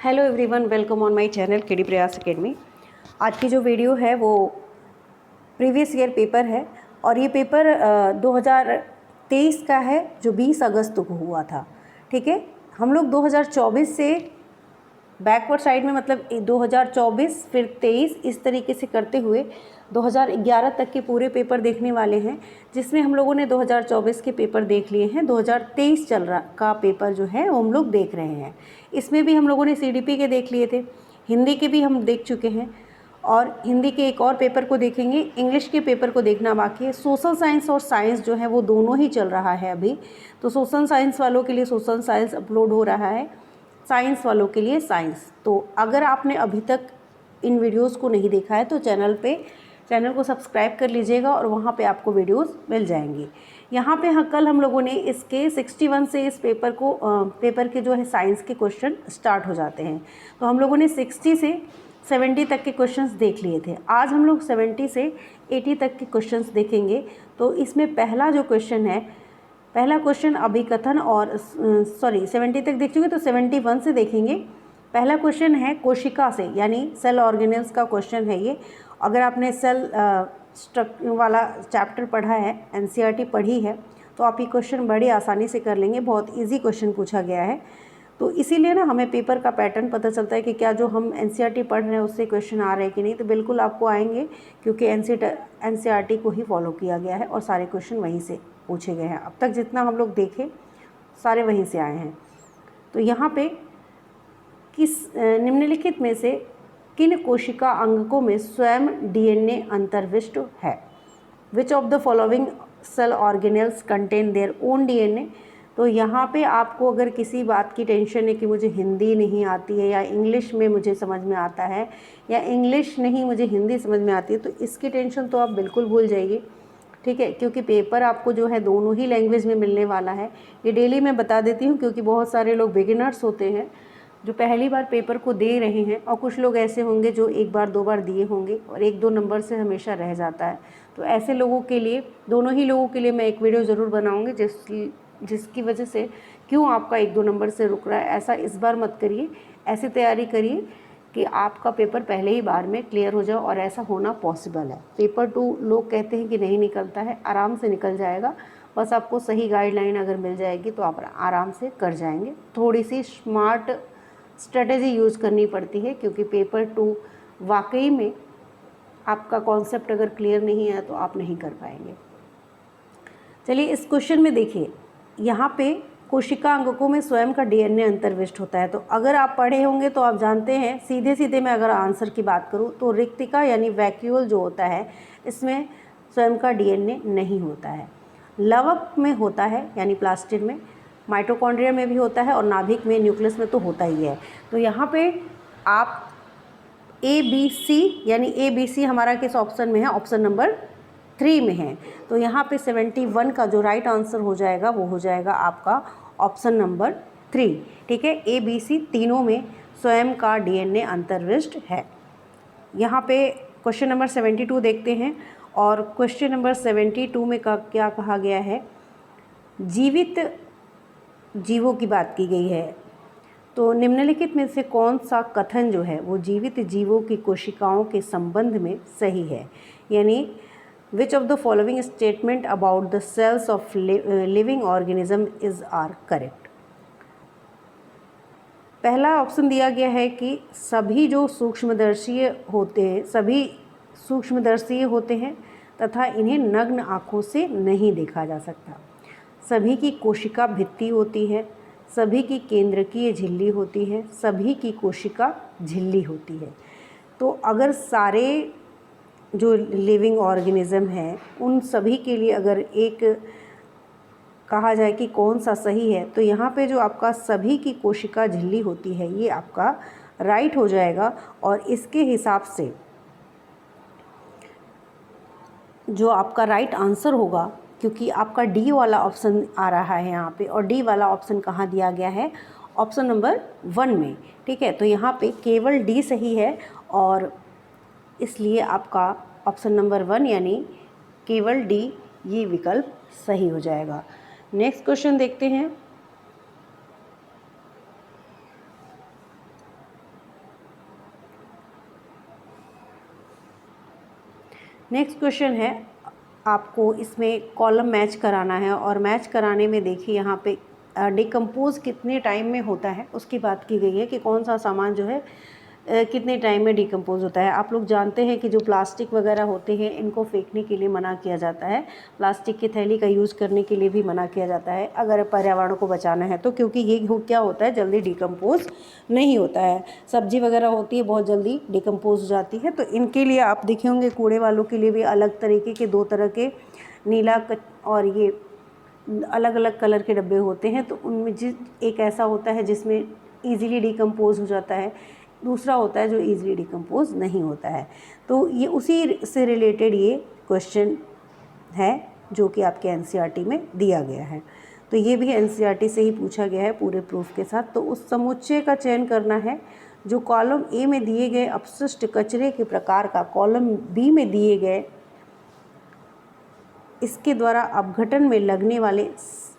Hello everyone, welcome on my channel KD प्रयास academy. आज की जो वीडियो है वो प्रीवियस ईयर पेपर है और ये पेपर 2023 का है जो 20 अगस्त को हुआ था। ठीक है, हम लोग 2024 से बैकवर्ड साइड में मतलब 2024 फिर 23 इस तरीके से करते हुए 2011 तक के पूरे पेपर देखने वाले हैं, जिसमें हम लोगों ने 2024 के पेपर देख लिए हैं। 2023 चल रहा का पेपर जो है वो हम लोग देख रहे हैं। इसमें भी हम लोगों ने सीडीपी के देख लिए थे, हिंदी के भी हम देख चुके हैं और हिंदी के एक और पेपर को देखेंगे। इंग्लिश के पेपर को देखना बाकी है। सोशल साइंस और साइंस जो है वो दोनों ही चल रहा है अभी। तो सोशल साइंस वालों के लिए सोशल साइंस अपलोड हो रहा है, साइंस वालों के लिए साइंस। तो अगर आपने अभी तक इन वीडियोस को नहीं देखा है तो चैनल को सब्सक्राइब कर लीजिएगा और वहाँ पे आपको वीडियोस मिल जाएंगी। यहाँ पे कल हम लोगों ने इसके 61 से इस पेपर के जो है साइंस के क्वेश्चन स्टार्ट हो जाते हैं। तो हम लोगों ने 60 से 70 तक के क्वेश्चंस देख लिए थे। आज हम लोग 70 से 80 तक के क्वेश्चंस देखेंगे। तो इसमें पहला क्वेश्चन अभिकथन और 70 तक देख चुके, तो 71 से देखेंगे। पहला क्वेश्चन है कोशिका से, यानी सेल ऑर्गेनेल्स का क्वेश्चन है ये। अगर आपने सेल स्ट्रक्चर वाला चैप्टर पढ़ा है, एनसीईआरटी पढ़ी है, तो आप ये क्वेश्चन बड़ी आसानी से कर लेंगे। बहुत इजी क्वेश्चन पूछा गया है, तो इसीलिए ना हमें पेपर का पैटर्न पता चलता है कि क्या जो हम एनसीईआरटी पढ़ रहे हैं उससे क्वेश्चन आ रहे हैं कि नहीं। तो बिल्कुल आपको आएंगे, क्योंकि एनसीईआरटी को ही फॉलो किया गया है और सारे क्वेश्चन वहीं से पूछे गए हैं। अब तक जितना हम लोग देखें सारे वहीं से आए हैं। तो यहाँ पे निम्नलिखित में से किन कोशिका अंगकों में स्वयं डीएनए अंतर्विष्ट है? Which of the following cell organelles contain their own DNA? तो यहाँ पे आपको अगर किसी बात की टेंशन है कि मुझे हिंदी नहीं आती है या इंग्लिश में मुझे समझ में आता है या इंग्लिश नहीं मुझे हिंदी समझ में आती है, तो इसकी टेंशन तो आप बिल्कुल भूल जाइए। ठीक है, क्योंकि पेपर आपको जो है दोनों ही लैंग्वेज में मिलने वाला है। ये डेली मैं बता देती हूँ, क्योंकि बहुत सारे लोग बिगिनर्स होते हैं जो पहली बार पेपर को दे रहे हैं, और कुछ लोग ऐसे होंगे जो एक बार दो बार दिए होंगे और एक दो नंबर से हमेशा रह जाता है। तो ऐसे लोगों के लिए, दोनों ही लोगों के लिए मैं एक वीडियो ज़रूर बनाऊँगी जिसकी वजह से क्यों आपका एक दो नंबर से रुक रहा है, ऐसा इस बार मत करिए। ऐसी तैयारी करिए कि आपका पेपर पहले ही बार में क्लियर हो जाए, और ऐसा होना पॉसिबल है। पेपर 2 लोग कहते हैं कि नहीं निकलता है, आराम से निकल जाएगा। बस आपको सही गाइडलाइन अगर मिल जाएगी तो आप आराम से कर जाएंगे। थोड़ी सी स्मार्ट स्ट्रेटेजी यूज़ करनी पड़ती है, क्योंकि पेपर 2 वाकई में आपका कॉन्सेप्ट अगर क्लियर नहीं है तो आप नहीं कर पाएंगे। चलिए इस क्वेश्चन में देखिए, यहाँ पे कोशिका अंगकों में स्वयं का डीएनए अंतर्विष्ट होता है। तो अगर आप पढ़े होंगे तो आप जानते हैं, सीधे सीधे मैं अगर आंसर की बात करूँ तो रिक्तिका यानी वैक्यूल जो होता है इसमें स्वयं का डीएनए नहीं होता है। लवक में होता है, यानी प्लास्टिड में, माइटोकॉन्ड्रिया में भी होता है और नाभिक में, न्यूक्लियस में तो होता ही है। तो यहाँ पे आप ABC, यानी ABC हमारा किस ऑप्शन में है? ऑप्शन नंबर 3 में है। तो यहाँ पे 71 का जो राइट आंसर हो जाएगा वो हो जाएगा आपका ऑप्शन नंबर 3। ठीक है, ABC तीनों में स्वयं का डीएनए अंतर्विष्ट है। यहाँ पे क्वेश्चन नंबर 72 देखते हैं, और क्वेश्चन नंबर 72 में क्या कहा गया है? जीवित जीवों की बात की गई है। तो निम्नलिखित में से कौन सा कथन जो है वो जीवित जीवों की कोशिकाओं के संबंध में सही है? यानी which of the following statement about the cells of living organism is are correct? पहला ऑप्शन दिया गया है कि सभी जो सूक्ष्मदर्शी होते हैं तथा इन्हें नग्न आँखों से नहीं देखा जा सकता। सभी की कोशिका भित्ति होती है, सभी की केंद्रकीय झिल्ली होती है, सभी की कोशिका झिल्ली होती है। तो अगर सारे जो लिविंग ऑर्गेनिज्म हैं उन सभी के लिए अगर एक कहा जाए कि कौन सा सही है, तो यहाँ पे जो आपका सभी की कोशिका झिल्ली होती है ये आपका राइट हो जाएगा। और इसके हिसाब से जो आपका राइट आंसर होगा, क्योंकि आपका डी वाला ऑप्शन आ रहा है यहाँ पे, और डी वाला ऑप्शन कहाँ दिया गया है? ऑप्शन नंबर 1 में। ठीक है, तो यहाँ पे केवल डी सही है, और इसलिए आपका ऑप्शन नंबर 1 यानी केवल डी ये विकल्प सही हो जाएगा। नेक्स्ट क्वेश्चन देखते हैं। नेक्स्ट क्वेश्चन है, आपको इसमें कॉलम मैच कराना है और मैच कराने में देखिए यहाँ पे डिकम्पोज़ कितने टाइम में होता है उसकी बात की गई है कि कौन सा सामान जो है कितने टाइम में डिकम्पोज़ होता है। आप लोग जानते हैं कि जो प्लास्टिक वगैरह होते हैं इनको फेंकने के लिए मना किया जाता है, प्लास्टिक की थैली का यूज़ करने के लिए भी मना किया जाता है अगर पर्यावरण को बचाना है तो, क्योंकि ये क्या होता है जल्दी डिकम्पोज़ नहीं होता है। सब्जी वगैरह होती है बहुत जल्दी डिकम्पोज़ हो जाती है, तो इनके लिए आप देखे होंगे कूड़े वालों के लिए भी अलग तरीके के 2 तरह के नीला और ये अलग अलग कलर के डब्बे होते हैं। तो उनमें एक ऐसा होता है जिसमें ईज़िली डिकम्पोज़ हो जाता है, दूसरा होता है जो ईज़िली डिकम्पोज़ नहीं होता है। तो ये उसी से रिलेटेड ये क्वेश्चन है जो कि आपके एनसीईआरटी में दिया गया है। तो ये भी एनसीईआरटी से ही पूछा गया है पूरे प्रूफ के साथ। तो उस समुच्चय का चयन करना है जो कॉलम ए में दिए गए अपशिष्ट कचरे के प्रकार का कॉलम बी में दिए गए इसके द्वारा अपघटन में लगने वाले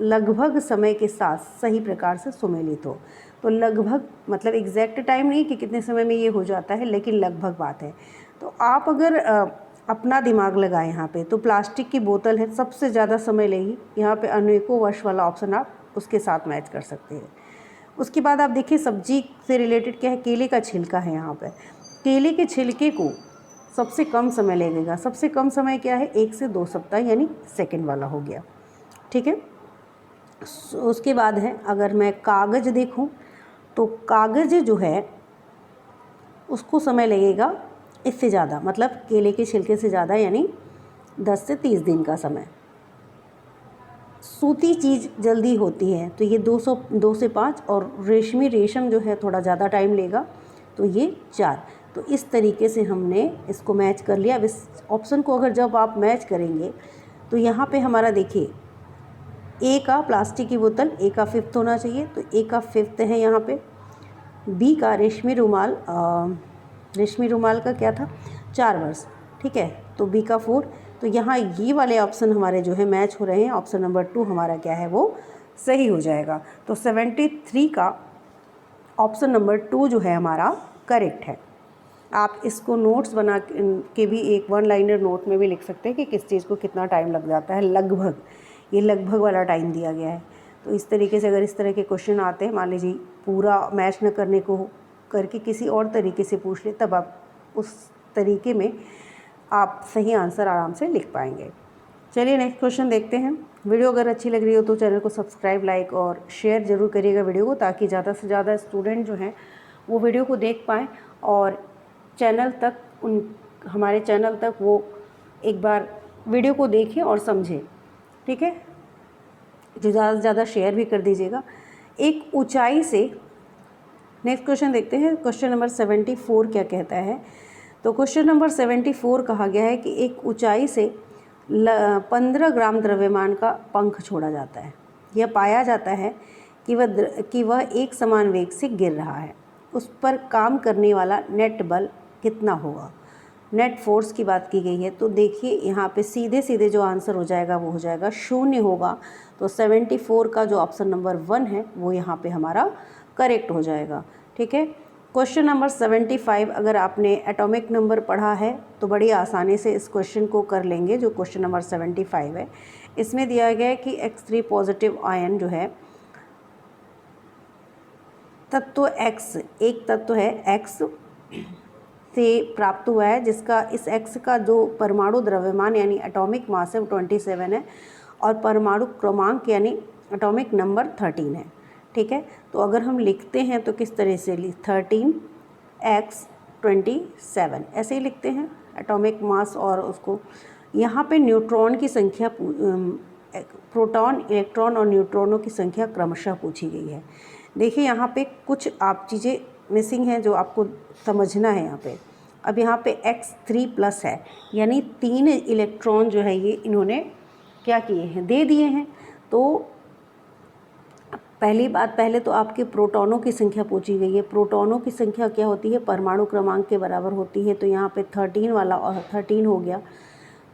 लगभग समय के साथ सही प्रकार से सुमेलित हो। तो लगभग मतलब एग्जैक्ट टाइम नहीं कि कितने समय में ये हो जाता है, लेकिन लगभग बात है। तो आप अगर अपना दिमाग लगाएं यहाँ पे, तो प्लास्टिक की बोतल है, सबसे ज़्यादा समय लेगी। यहाँ पे अनेकों वर्ष वाला ऑप्शन आप उसके साथ मैच कर सकते हैं। उसके बाद आप देखिए सब्जी से रिलेटेड क्या है, केले का छिलका है। यहाँ पर केले के छिलके को सबसे कम समय लगेगा। सबसे कम समय क्या है, 1 से 2 सप्ताह, यानी सेकंड वाला हो गया, ठीक है। उसके बाद है, अगर मैं कागज़ देखूं तो कागज़ जो है उसको समय लगेगा इससे ज़्यादा, मतलब केले के छिलके से ज़्यादा, यानी 10 से 30 दिन का समय। सूती चीज़ जल्दी होती है तो ये 2 से 5, और रेशम जो है थोड़ा ज़्यादा टाइम लेगा, तो ये 4। तो इस तरीके से हमने इसको मैच कर लिया। अब इस ऑप्शन को अगर जब आप मैच करेंगे तो यहाँ पे हमारा देखिए ए का प्लास्टिक की बोतल, ए का 5th होना चाहिए, तो ए का 5th है यहाँ पे। बी का रेशमी रुमाल का क्या था, 4 वर्ष, ठीक है, तो बी का 4। तो यहाँ ये वाले ऑप्शन हमारे जो है मैच हो रहे हैं। ऑप्शन नंबर 2 हमारा क्या है, वो सही हो जाएगा। तो 73 का ऑप्शन नंबर 2 जो है हमारा करेक्ट है। आप इसको नोट्स बना के भी एक 1 लाइनर नोट में भी लिख सकते हैं कि किस चीज़ को कितना टाइम लग जाता है। लगभग, ये लगभग वाला टाइम दिया गया है। तो इस तरीके से अगर इस तरह के क्वेश्चन आते हैं, मान लीजिए पूरा मैच न करने को करके किसी और तरीके से पूछ ले, तब आप उस तरीके में आप सही आंसर आराम से लिख पाएंगे। चलिए नेक्स्ट क्वेश्चन देखते हैं। वीडियो अगर अच्छी लग रही हो तो चैनल को सब्सक्राइब, लाइक और शेयर ज़रूर करिएगा वीडियो को, ताकि ज़्यादा से ज़्यादा स्टूडेंट जो हैं वो वीडियो को देख पाएँ और हमारे चैनल तक वो एक बार वीडियो को देखें और समझें, ठीक है। जो ज़्यादा से ज़्यादा शेयर भी कर दीजिएगा। एक ऊंचाई से, नेक्स्ट क्वेश्चन देखते हैं। क्वेश्चन नंबर 74 क्या कहता है। तो क्वेश्चन नंबर 74 कहा गया है कि एक ऊंचाई से 15 ग्राम द्रव्यमान का पंख छोड़ा जाता है। यह पाया जाता है कि वह एक समान वेग से गिर रहा है। उस पर काम करने वाला नेट बल कितना होगा। नेट फोर्स की बात की गई है। तो देखिए यहाँ पे सीधे सीधे जो आंसर हो जाएगा वो हो जाएगा 0 होगा। तो 74 का जो ऑप्शन नंबर 1 है वो यहाँ पे हमारा करेक्ट हो जाएगा, ठीक है। क्वेश्चन नंबर 75, अगर आपने एटॉमिक नंबर पढ़ा है तो बड़ी आसानी से इस क्वेश्चन को कर लेंगे। जो क्वेश्चन नंबर 75 है, इसमें दिया गया है कि X3 पॉजिटिव आयन जो है तत्व X, एक तत्व है X से प्राप्त हुआ है, जिसका इस X का जो परमाणु द्रव्यमान यानी एटॉमिक मास है 27 है, और परमाणु क्रमांक यानी एटॉमिक नंबर 13 है, ठीक है। तो अगर हम लिखते हैं तो किस तरह से 13x27 ऐसे ही लिखते हैं एटॉमिक मास। और उसको यहाँ पे न्यूट्रॉन की संख्या, प्रोटॉन, इलेक्ट्रॉन और न्यूट्रॉनों की संख्या क्रमशः पूछी गई है। देखिए यहाँ पे कुछ आप चीज़ें मिसिंग हैं जो आपको समझना है यहाँ पे। अब यहाँ पे X3+ है, यानी 3 इलेक्ट्रॉन जो है ये इन्होंने क्या किए हैं, दे दिए हैं। तो पहले तो आपके प्रोटॉनों की संख्या पूछी गई है। प्रोटॉनों की संख्या क्या होती है, परमाणु क्रमांक के बराबर होती है। तो यहाँ पे 13 वाला और 13 हो गया,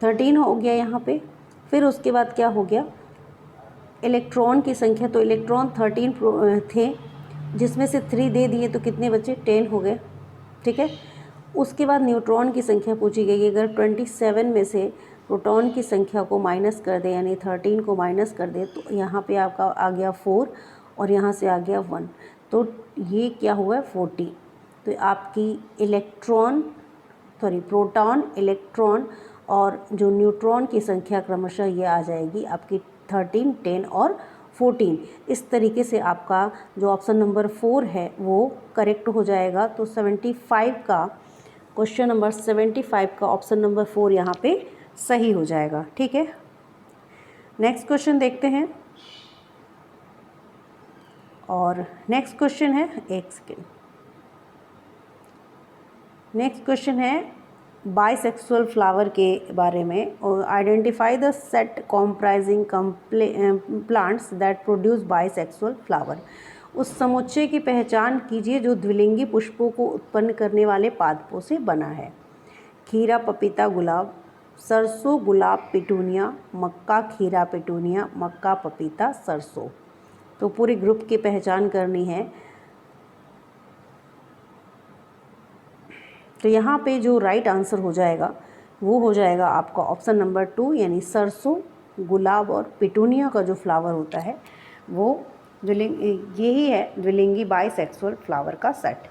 13 हो गया यहाँ पे। फिर उसके बाद क्या हो गया, इलेक्ट्रॉन की संख्या। तो इलेक्ट्रॉन 13 थे, जिसमें से 3 दे दिए तो कितने बचे, 10 हो गए, ठीक है। उसके बाद न्यूट्रॉन की संख्या पूछी गई है। अगर 27 में से प्रोटॉन की संख्या को माइनस कर दे यानी 13 को माइनस कर दे तो यहाँ पे आपका आ गया 4 और यहाँ से आ गया 1, तो ये क्या हुआ 40। तो आपकी प्रोटॉन, इलेक्ट्रॉन और जो न्यूट्रॉन की संख्या क्रमशः ये आ जाएगी आपकी 13, 10 और 14। इस तरीके से आपका जो ऑप्शन नंबर 4 है वो करेक्ट हो जाएगा। तो 75 का क्वेश्चन नंबर 75 का ऑप्शन नंबर 4 यहाँ पे सही हो जाएगा। ठीक है, नेक्स्ट क्वेश्चन देखते हैं। और नेक्स्ट क्वेश्चन है, एक सेकेंड, नेक्स्ट क्वेश्चन है बाइसेक्सुअल फ्लावर के बारे में। Identify the set comprising plants that produce bisexual flower. उस समुच्चय की पहचान कीजिए जो द्विलिंगी पुष्पों को उत्पन्न करने वाले पादपों से बना है। खीरा, पपीता, गुलाब, सरसों, गुलाब, पिटूनिया, मक्का, खीरा, पिटूनिया, मक्का, पपीता, सरसों। तो पूरे ग्रुप की पहचान करनी है। तो यहाँ पे जो राइट आंसर हो जाएगा वो हो जाएगा आपका ऑप्शन नंबर 2 यानी सरसों, गुलाब और पिटूनिया का जो फ्लावर होता है वो यही है द्विलिंगी बाइसेक्सुअल फ्लावर का सेट।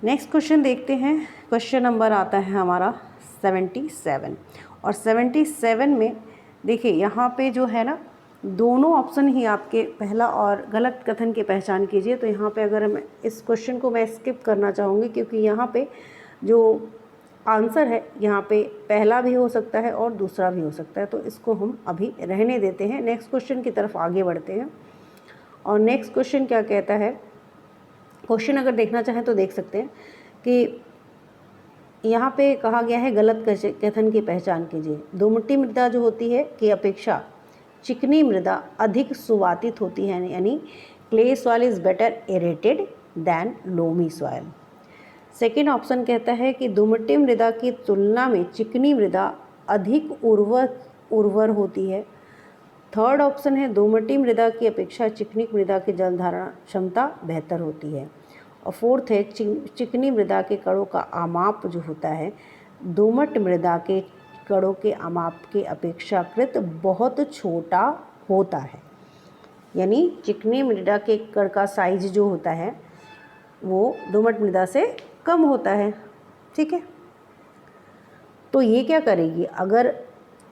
नेक्स्ट क्वेश्चन देखते हैं। क्वेश्चन नंबर आता है हमारा 77 और 77 में देखिए यहाँ पे जो है ना दोनों ऑप्शन ही आपके पहला और गलत कथन की पहचान कीजिए। तो यहाँ पे अगर मैं इस क्वेश्चन को मैं स्किप करना चाहूँगी क्योंकि यहाँ पे जो आंसर है यहाँ पे पहला भी हो सकता है और दूसरा भी हो सकता है, तो इसको हम अभी रहने देते हैं। नेक्स्ट क्वेश्चन की तरफ आगे बढ़ते हैं। और नेक्स्ट क्वेश्चन क्या कहता है, क्वेश्चन अगर देखना चाहें तो देख सकते हैं कि यहाँ पे कहा गया है गलत कथन की पहचान कीजिए। दोमट्टी मृदा जो होती है की अपेक्षा चिकनी मृदा अधिक सुवातित होती है, यानी clay soil is better aerated than loamy soil. Second option कहता है कि दोमट्टी मृदा की तुलना में चिकनी मृदा अधिक उर्वर होती है। थर्ड ऑप्शन है दोमट्टी मृदा की अपेक्षा चिकनी मृदा की जल धारण क्षमता बेहतर होती है। और फोर्थ है चिकनी मृदा के कणों का आमाप जो होता है दोमट मृदा के कणों के आमाप के अपेक्षाकृत बहुत छोटा होता है, यानी चिकनी मृदा के कण का साइज जो होता है वो दोमट मृदा से कम होता है। ठीक है, तो ये क्या करेगी, अगर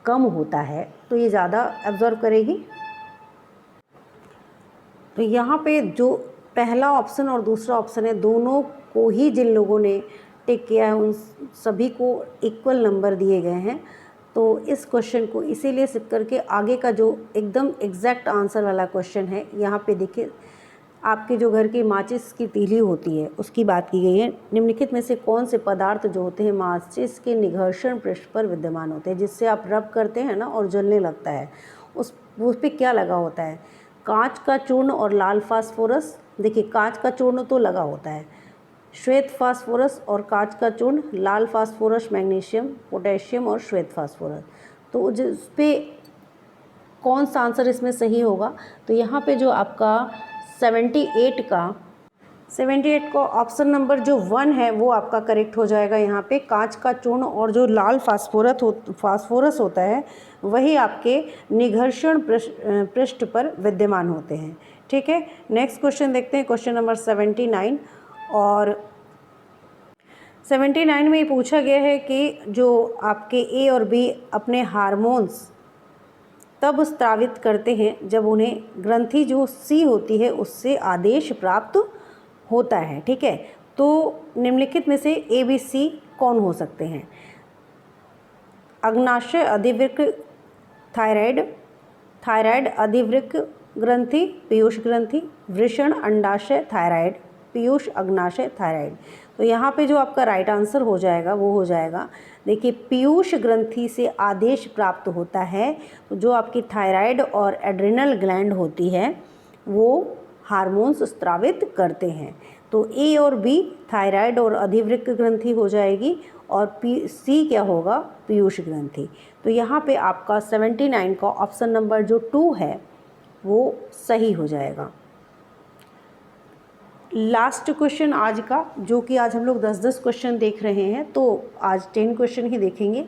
कम होता है तो ये ज़्यादा एब्जॉर्ब करेगी। तो यहाँ पे जो पहला ऑप्शन और दूसरा ऑप्शन है दोनों को ही जिन लोगों ने टिक किया है उन सभी को इक्वल नंबर दिए गए हैं। तो इस क्वेश्चन को इसीलिए सिर्फ करके आगे का जो एकदम एग्जैक्ट आंसर वाला क्वेश्चन है यहाँ पे देखिए आपके जो घर की माचिस की तीली होती है उसकी बात की गई है। निम्नलिखित में से कौन से पदार्थ जो होते हैं माचिस के निघर्षण पृष्ठ पर विद्यमान होते हैं, जिससे आप रब करते हैं ना और जलने लगता है, उस पर क्या लगा होता है, कांच का चूर्ण और लाल फास्फोरस। देखिए कांच का चूर्ण तो लगा होता है, श्वेत फास्फोरस और कांच का चूर्ण, लाल फास्फोरस मैग्नीशियम, पोटेशियम और श्वेत फास्फोरस। तो जिस पे कौन सा आंसर इसमें सही होगा, तो यहाँ पे जो आपका 78 का ऑप्शन नंबर जो 1 है वो आपका करेक्ट हो जाएगा। यहाँ पे कांच का चूर्ण और जो लाल फास्फोरस होता है वही आपके निघर्षण पृष्ठ पर विद्यमान होते हैं। ठीक है, नेक्स्ट क्वेश्चन देखते हैं, क्वेश्चन नंबर 79। और 79 में ये पूछा गया है कि जो आपके ए और बी अपने हार्मोन्स तब स्रावित करते हैं जब उन्हें ग्रंथि जो सी होती है उससे आदेश प्राप्त होता है। ठीक है, तो निम्नलिखित में से ए बी सी कौन हो सकते हैं, अग्नाशय अधिवृक्क थायराइड अधिवृक्क ग्रंथि पीयूष ग्रंथि, वृषण अंडाशय थायराइड पीयूष अग्नाशय थायराइड। तो यहाँ पे जो आपका राइट आंसर हो जाएगा वो हो जाएगा, देखिए पीयूष ग्रंथि से आदेश प्राप्त होता है। तो जो आपकी थायराइड और एड्रिनल ग्लैंड होती है वो हार्मोन्स स्रावित करते हैं। तो ए और बी थायराइड और अधिवृक्क ग्रंथि हो जाएगी और सी क्या होगा, पीयूष ग्रंथि। तो यहाँ पे आपका 79 का ऑप्शन नंबर जो 2 है वो सही हो जाएगा। लास्ट क्वेश्चन आज का, जो कि आज हम लोग 10-10 क्वेश्चन देख रहे हैं, तो आज 10 क्वेश्चन ही देखेंगे।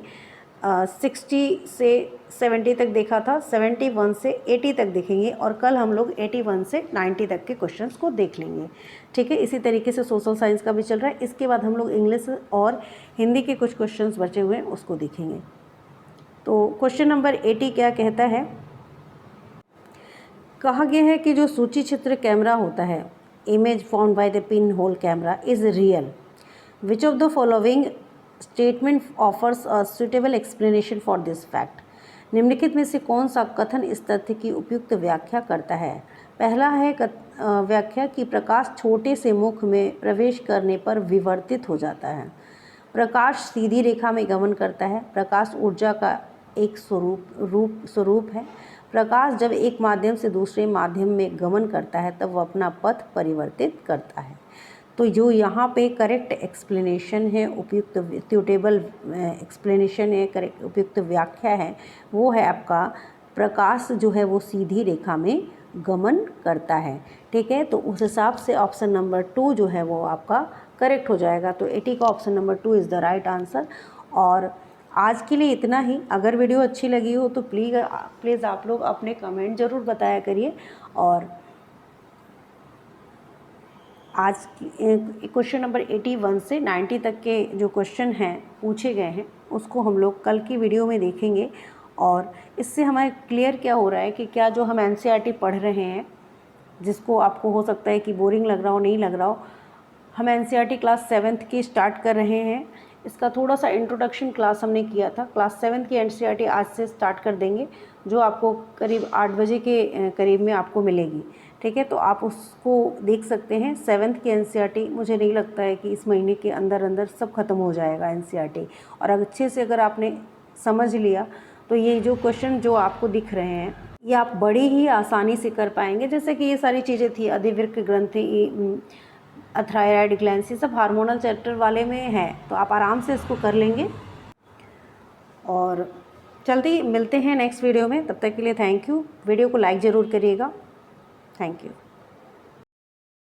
60 से 70 तक देखा था, 71 से 80 तक देखेंगे और कल हम लोग 81 से 90 तक के क्वेश्चंस को देख लेंगे। ठीक है, इसी तरीके से सोशल साइंस का भी चल रहा है। इसके बाद हम लोग इंग्लिश और हिंदी के कुछ क्वेश्चंस बचे हुए हैं उसको देखेंगे। तो क्वेश्चन नंबर 80 क्या कहता है, कहा गया है कि जो सूची चित्र कैमरा होता है, image found by the pin hole camera is real. Which of the following statement offers a suitable explanation for this fact. निम्नलिखित में से कौन सा कथन इस तथ्य की उपयुक्त व्याख्या करता है। पहला है व्याख्या कि प्रकाश छोटे से मुख में प्रवेश करने पर विवर्तित हो जाता है। प्रकाश सीधी रेखा में गमन करता है। प्रकाश ऊर्जा का एक स्वरूप है। प्रकाश जब एक माध्यम से दूसरे माध्यम में गमन करता है तब वह अपना पथ परिवर्तित करता है। तो जो यहाँ पे करेक्ट एक्सप्लेनेशन है, उपयुक्त सूटेबल एक्सप्लेनेशन है, करेक्ट उपयुक्त व्याख्या है, वो है आपका प्रकाश जो है वो सीधी रेखा में गमन करता है। ठीक है, तो उस हिसाब से ऑप्शन नंबर 2 जो है वो आपका करेक्ट हो जाएगा। तो 80 का option number 2 is the right answer. और आज के लिए इतना ही। अगर वीडियो अच्छी लगी हो तो प्लीज़ आप लोग अपने कमेंट ज़रूर बताया करिए। और आज क्वेश्चन नंबर 81 से 90 तक के जो क्वेश्चन हैं पूछे गए हैं उसको हम लोग कल की वीडियो में देखेंगे। और इससे हमें क्लियर क्या हो रहा है कि क्या जो हम NCERT पढ़ रहे हैं, जिसको आपको हो सकता है कि बोरिंग लग रहा हो, नहीं लग रहा हो, हम NCERT क्लास 7th की स्टार्ट कर रहे हैं। इसका थोड़ा सा इंट्रोडक्शन क्लास हमने किया था। क्लास 7th की NCERT आज से स्टार्ट कर देंगे, जो आपको करीब 8 बजे के करीब में आपको मिलेगी। ठीक है, तो आप उसको देख सकते हैं। 7th की NCERT मुझे नहीं लगता है कि इस महीने के अंदर सब ख़त्म हो जाएगा NCERT। और अच्छे से अगर आपने समझ लिया तो ये जो क्वेश्चन जो आपको दिख रहे हैं ये आप बड़ी ही आसानी से कर पाएंगे। जैसे कि ये सारी चीज़ें थी, अधिवृक्क ग्रंथि, थायराइड ग्लैंड, ये सब हार्मोनल चैप्टर वाले में है, तो आप आराम से इसको कर लेंगे। और जल्दी मिलते हैं नेक्स्ट वीडियो में, तब तक के लिए थैंक यू। वीडियो को लाइक ज़रूर करिएगा। Thank you.